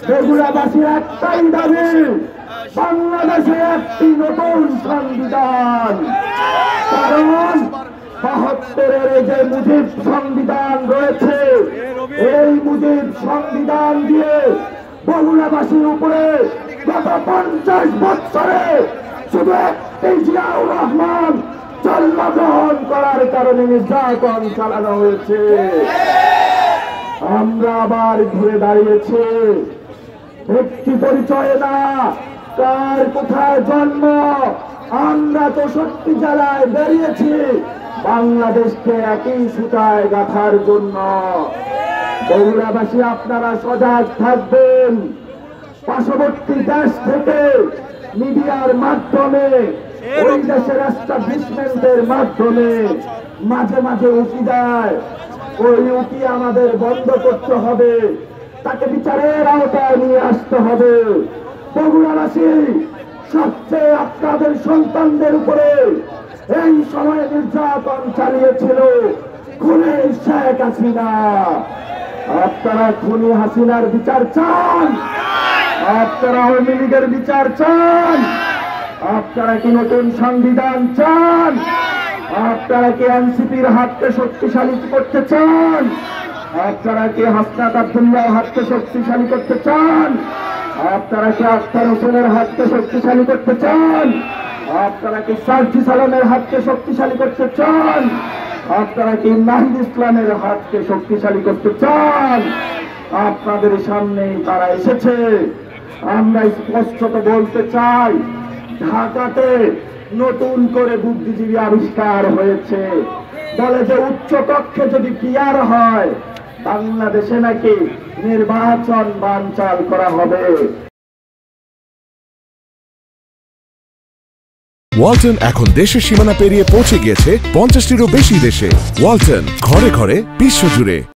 বগুড়াবাসীর একটাই দাবি, বাংলাদেশে একটি নতুন সংবিধান। কারণ ৭২-এর যে মুজিব সংবিধান রয়েছে, এই মুজিব সংবিধান দিয়ে বগুড়াবাসীর উপরে গত ৫০ বছরে শুধু একটি জিয়াউর রহমান জন্মগ্রহণ করার কারণে নির্যাতন চালানো হয়েছে। আমরা আবার ঘুরে দাঁড়িয়েছি, ব্যক্তি পরিচয় না, কার কোথায় জন্ম। আমরা ৬৪ জেলায় বেরিয়েছি বাংলাদেশকে একই সুতায় গাঁথার জন্য। বগুড়াবাসী আপনারা সজাগ থাকবেন। পার্শ্ববর্তী দেশ থেকে মিডিয়ার মাধ্যমে, ওই দেশের এস্টাবলিশমেন্টের মাধ্যমে মাঝে মাঝে উকি দেয়, ওই উকি আমাদের বন্ধ করতে হবে, তাকে বিচারের আওতায় নিয়ে আসতে হবে। বগুড়াবাসী সবচেয়ে আপনাদের সন্তানদের উপরে এই সময়ে নির্যাতন চালিয়েছিল খুনি শেখ হাসিনা। আপনারা খুনি হাসিনার বিচার চান? আপনারা আওয়ামী লীগের বিচার চান? আপনারা কি নতুন সংবিধান চান? আপনারা কি এনসিপির হাতকে শক্তিশালী করতে চান? আপনারা কি হাসনাত আব্দুল্লাহর হাতকে শক্তিশালী করতে চান? আপনারা কি আখতার হোসেনের হাতকে শক্তিশালী করতে চান? আপনারা কি সার্জি সালামের হাতকে শক্তিশালী করতে চান? আপনারা কি নাহিদ ইসলামের হাতকে শক্তিশালী করতে চান? আপনাদের সামনেই তারা এসেছে। আমরা স্পষ্টত বলতে চাই, ঢাকাতে নতুন করে বুদ্ধিজীবী আবিষ্কার হয়েছে, বলে যে উচ্চ কক্ষে যদি পিয়ার হয় বাংলাদেশে নাকি নির্বাচন বানচাল করা হবে। ওয়ালটন এখন দেশের সীমানা পেরিয়ে পৌঁছে গিয়েছে ৫০টিরও বেশি দেশে। ওয়ালটন, ঘরে ঘরে বিশ্বজুড়ে।